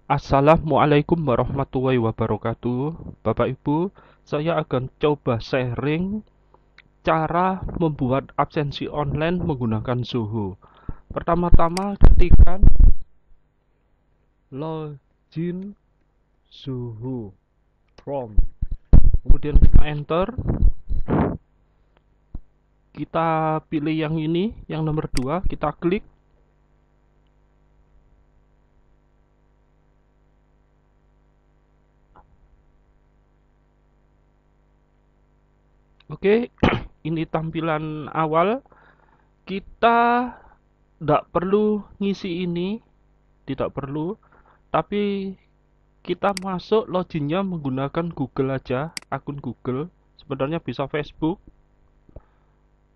Assalamualaikum warahmatullahi wabarakatuh. Bapak Ibu, saya akan coba sharing cara membuat absensi online menggunakan Zoho. Pertama-tama ketikkan login Zoho from. Kemudian kita enter. Kita pilih yang ini, yang nomor 2, kita klik. Oke, ini tampilan awal. Kita tidak perlu ngisi ini, tidak perlu. Tapi kita masuk loginnya menggunakan Google aja, akun Google. Sebenarnya bisa Facebook,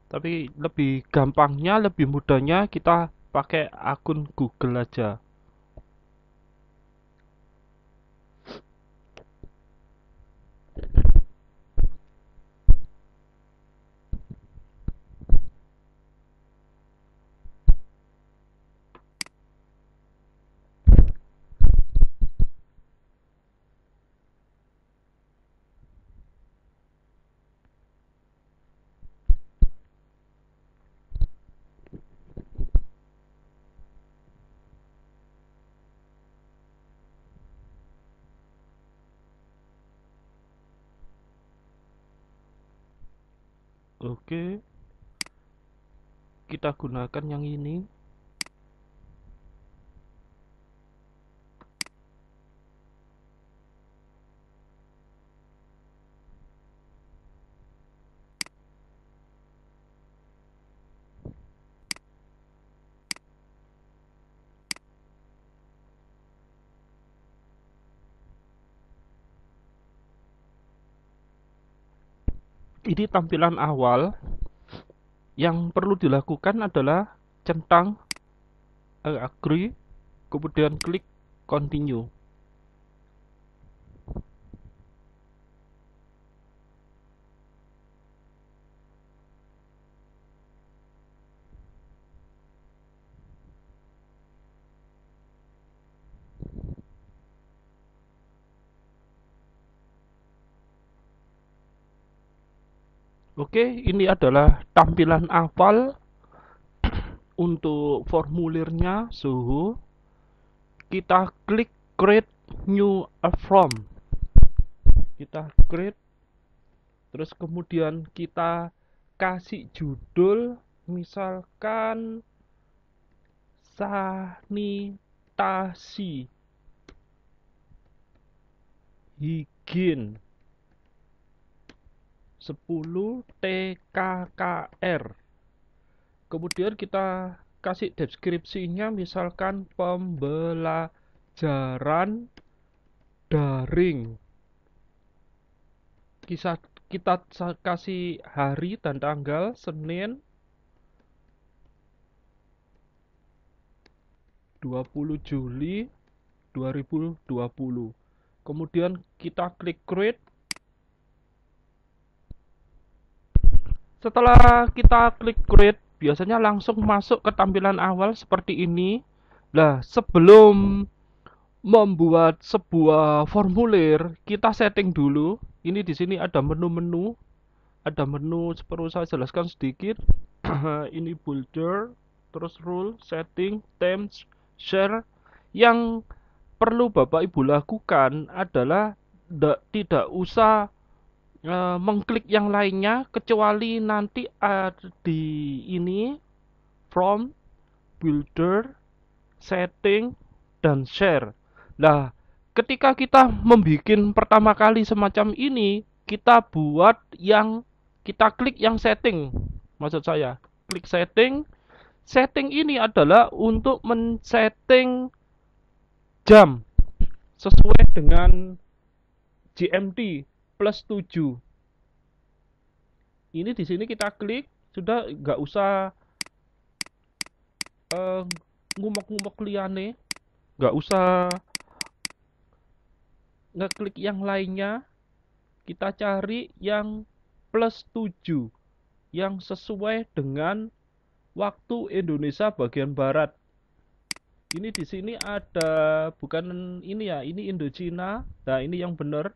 tapi lebih gampangnya, lebih mudahnya kita pakai akun Google aja. Oke, kita gunakan yang ini. Ini tampilan awal. Yang perlu dilakukan adalah centang agree, kemudian klik continue. Oke, ini adalah tampilan awal untuk formulirnya Zoho. Kita klik create new form. Kita create, terus kemudian kita kasih judul, misalkan sanitasi higien 10 TKKR. Kemudian kita kasih deskripsinya, misalkan pembelajaran daring. Kita kasih hari dan tanggal, Senin 20 Juli 2020. Kemudian kita klik create. Setelah kita klik create, biasanya langsung masuk ke tampilan awal seperti ini. Nah, sebelum membuat sebuah formulir, kita setting dulu. Ini di sini ada menu-menu. Ada menu, perlu saya jelaskan sedikit. Ini folder, terus rule, setting, themes, share. Yang perlu Bapak Ibu lakukan adalah tidak usah mengklik yang lainnya, kecuali nanti ada di ini from, builder, setting, dan share. Nah, ketika kita membuat pertama kali semacam ini, kita buat yang kita klik yang setting. Maksud saya, klik setting. Setting ini adalah untuk men-setting jam sesuai dengan GMT plus 7. Ini di sini kita klik, sudah nggak usah ngumek-ngumek liane, nggak usah ngeklik yang lainnya. Kita cari yang plus 7 yang sesuai dengan waktu Indonesia bagian barat. Ini di sini ada, bukan ini ya, ini Indochina. Nah, ini yang benar.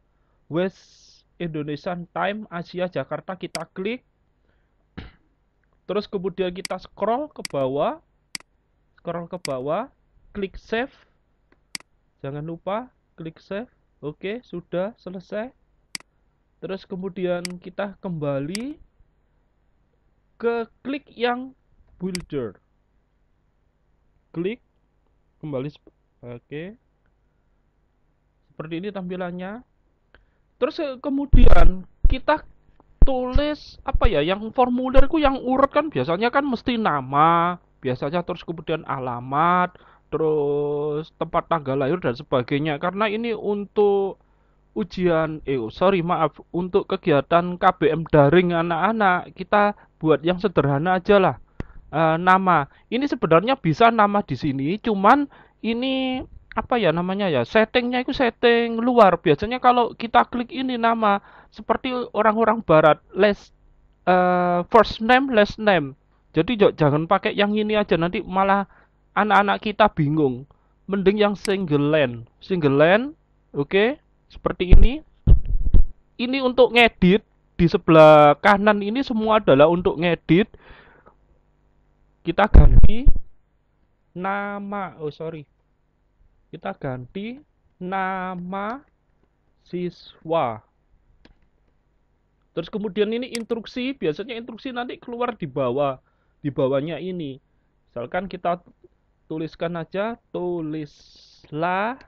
West Indonesian Time Asia Jakarta, kita klik. Terus kemudian kita scroll ke bawah, klik save. Jangan lupa klik save. Oke, sudah selesai. Terus kemudian kita kembali ke klik yang builder. Klik kembali. Oke. Seperti ini tampilannya. Terus kemudian kita tulis apa ya, yang formulirku yang urut kan biasanya kan mesti nama, biasanya terus kemudian alamat, terus tempat tanggal lahir dan sebagainya. Karena ini untuk ujian, sorry maaf, untuk kegiatan KBM daring anak-anak, kita buat yang sederhana aja lah. Nama ini sebenarnya bisa nama di sini, cuman ini apa ya namanya ya, settingnya itu setting luar. Biasanya kalau kita klik ini nama seperti orang-orang barat, first name last name. Jadi jangan pakai yang ini aja, nanti malah anak-anak kita bingung. Mending yang single line. Oke, seperti ini. Ini untuk ngedit. Di sebelah kanan ini semua adalah untuk ngedit. Kita ganti nama, oh sorry, kita ganti nama siswa. Terus kemudian ini instruksi, biasanya instruksi nanti keluar di bawah, di bawahnya ini. Misalkan kita tuliskan aja, tulislah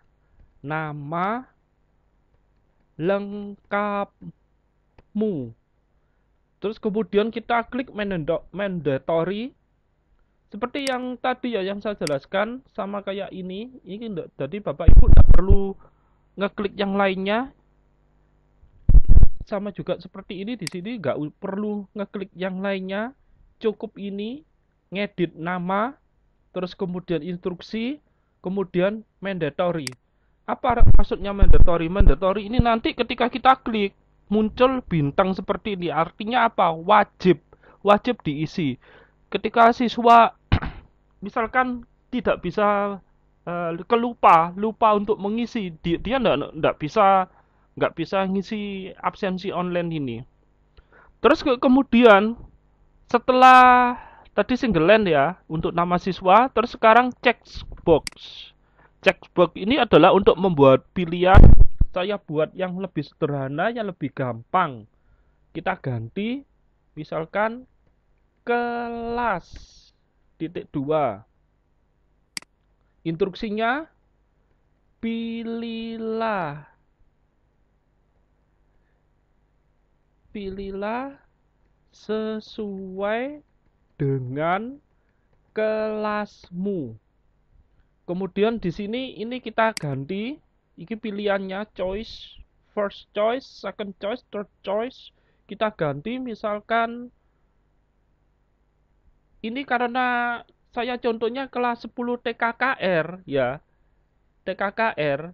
nama lengkapmu. Terus kemudian kita klik mandatory. Seperti yang tadi ya, yang saya jelaskan, sama kayak ini. Jadi Bapak Ibu tidak perlu ngeklik yang lainnya. Sama juga seperti ini, di sini nggak perlu ngeklik yang lainnya. Cukup ini, ngedit nama, terus kemudian instruksi, kemudian mandatory. Apa maksudnya mandatory? Mandatory ini nanti ketika kita klik muncul bintang seperti ini. Artinya apa? Wajib, wajib diisi. Ketika siswa misalkan tidak bisa, lupa untuk mengisi, dia nggak bisa ngisi absensi online ini. Terus kemudian setelah tadi single line ya untuk nama siswa, terus sekarang checkbox. Checkbox ini adalah untuk membuat pilihan. Saya buat yang lebih sederhana, yang lebih gampang. Kita ganti, misalkan kelas titik 2. Instruksinya, pilihlah sesuai dengan kelasmu. Kemudian di sini ini kita ganti, ini pilihannya choice, first choice, second choice, third choice. Kita ganti misalkan ini karena saya contohnya kelas 10 TKKR ya. TKKR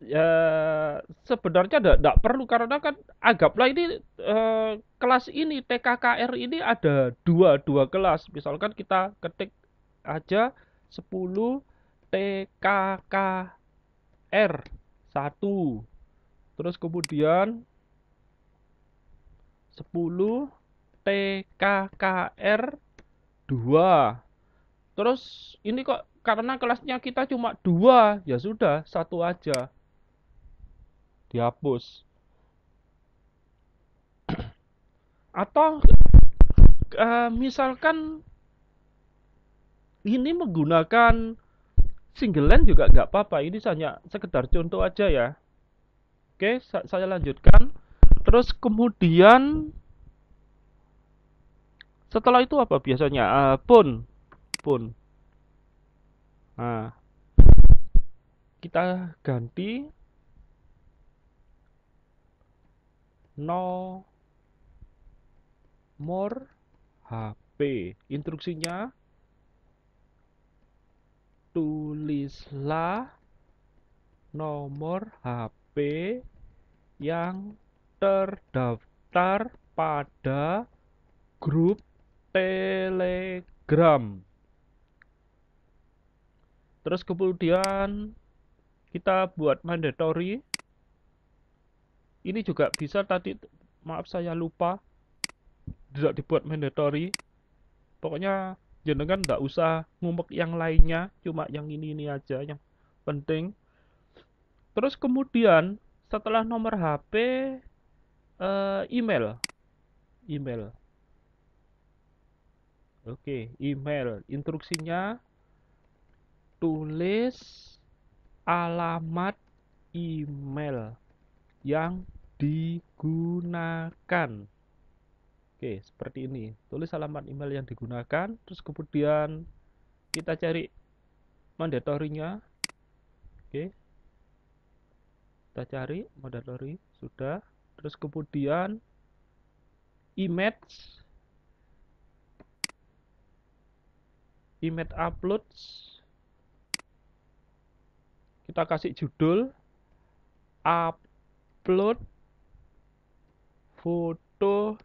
ya, sebenarnya tidak perlu karena kan anggaplah ini, kelas ini TKKR ini ada dua kelas. Misalkan kita ketik aja 10 TKKR 1, terus kemudian 10 TKKR 2. Terus ini kok karena kelasnya kita cuma 2, ya sudah satu aja dihapus. Atau misalkan ini menggunakan single line juga nggak apa-apa. Ini hanya sekedar contoh aja ya. Oke, saya lanjutkan. Terus kemudian setelah itu apa biasanya? Pun. Nah, kita ganti nomor HP. Instruksinya, tulislah nomor HP yang terdaftar pada grup Telegram. Terus kemudian kita buat mandatory. Ini juga bisa tadi, maaf saya lupa, tidak dibuat mandatory. Pokoknya jenengan nggak usah ngumek yang lainnya, cuma yang ini aja yang penting. Terus kemudian setelah nomor HP, email. Email. Oke, email. Instruksinya tulis alamat email yang digunakan. Oke, seperti ini. Tulis alamat email yang digunakan, terus kemudian kita cari mandatory-nya. Oke. Kita cari mandatory, sudah. Terus kemudian image upload. Kita kasih judul upload foto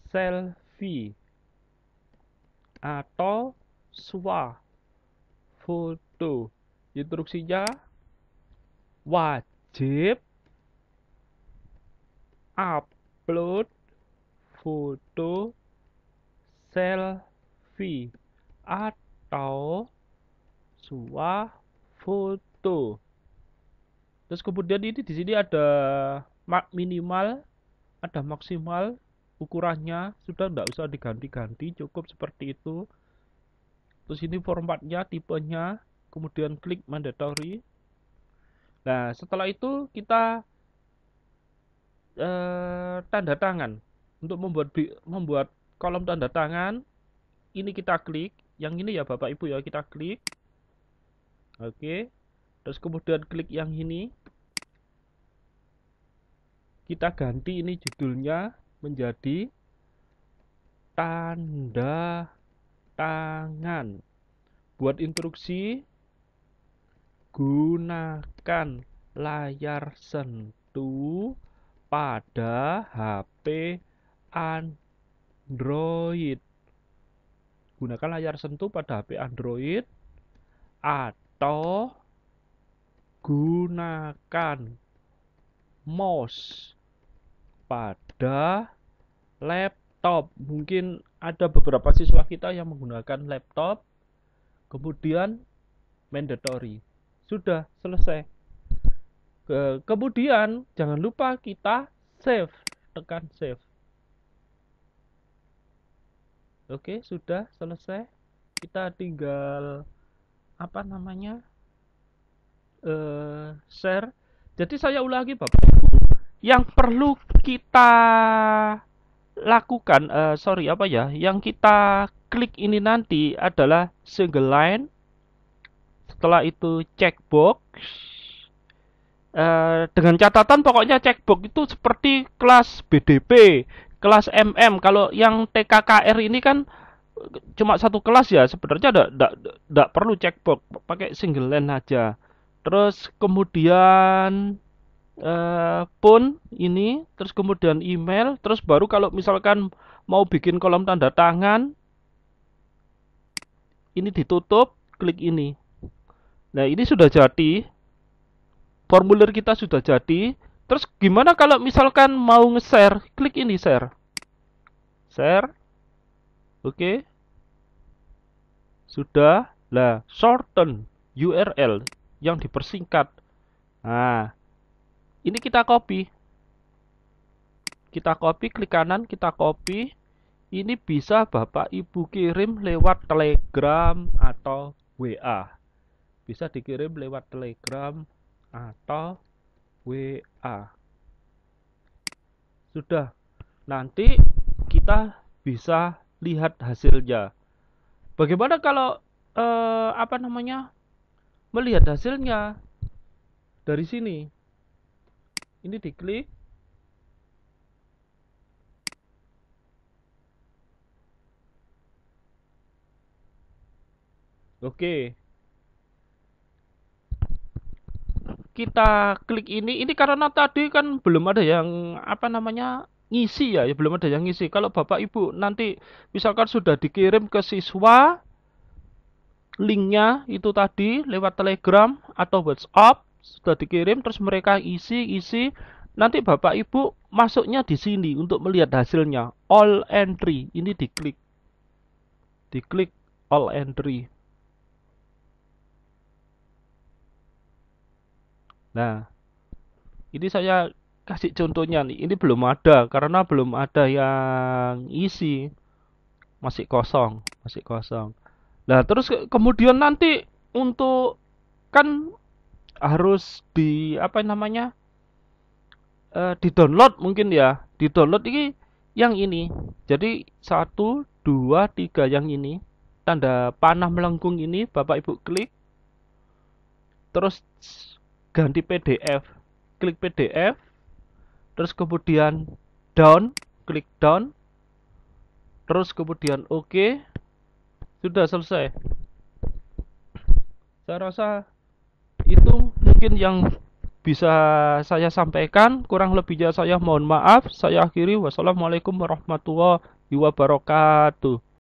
selfie atau swafoto. Instruksinya wajib upload foto selfie atau swafoto. Terus kemudian ini di sini ada minimal, ada maksimal, ukurannya sudah tidak usah diganti-ganti, cukup seperti itu. Terus ini formatnya, tipenya, kemudian klik mandatory. Nah, setelah itu kita tanda tangan. Untuk membuat kolom tanda tangan, ini kita klik, yang ini ya Bapak Ibu ya, kita klik. Oke. Terus kemudian klik yang ini. Kita ganti ini judulnya menjadi tanda tangan. Buat instruksi, gunakan layar sentuh pada HP Android. Gunakan layar sentuh pada HP Android atau gunakan mouse pada laptop. Mungkin ada beberapa siswa kita yang menggunakan laptop. Kemudian mandatory. Sudah selesai. Kemudian jangan lupa kita save. Tekan save. Oke, sudah selesai. Kita tinggal share. Jadi saya ulangi Bapak Ibu, yang perlu kita lakukan, yang kita klik ini nanti adalah single line. Setelah itu checkbox. Dengan catatan pokoknya checkbox itu seperti kelas BDP, kelas MM. Kalau yang TKKR ini kan cuma satu kelas ya, sebenarnya tidak perlu checkbox, pakai single line aja. Terus kemudian phone ini, terus kemudian email, terus baru kalau misalkan mau bikin kolom tanda tangan, ini ditutup, klik ini. Nah, ini sudah jadi. Formulir kita sudah jadi. Terus gimana kalau misalkan mau nge-share? Klik ini share. Share. Oke. Sudah. Lah, shorten URL yang dipersingkat. Nah, ini kita copy. Kita copy, klik kanan, kita copy. Ini bisa Bapak Ibu kirim lewat Telegram atau WA. Bisa dikirim lewat Telegram atau WA. Sudah. Nanti kita bisa lihat hasilnya. Bagaimana kalau melihat hasilnya dari sini? Ini diklik. Oke. Kita klik ini karena tadi kan belum ada yang ngisi ya, belum ada yang ngisi. Kalau Bapak Ibu nanti misalkan sudah dikirim ke siswa, linknya itu tadi lewat Telegram atau WhatsApp sudah dikirim, terus mereka isi nanti Bapak Ibu masuknya di sini untuk melihat hasilnya. All entry ini diklik all entry. Nah, ini saya kasih contohnya nih. Ini belum ada karena belum ada yang isi, masih kosong. Nah, terus kemudian nanti untuk kan harus di apa namanya? Di-download mungkin ya. Di-download ini yang ini. Jadi satu, dua, tiga yang ini. Tanda panah melengkung ini Bapak Ibu klik. Terus ganti PDF. Klik PDF. Terus kemudian down. Klik down. Terus kemudian OK. Sudah selesai. Saya rasa itu mungkin yang bisa saya sampaikan. Kurang lebihnya saya mohon maaf. Saya akhiri. Wassalamualaikum warahmatullahi wabarakatuh.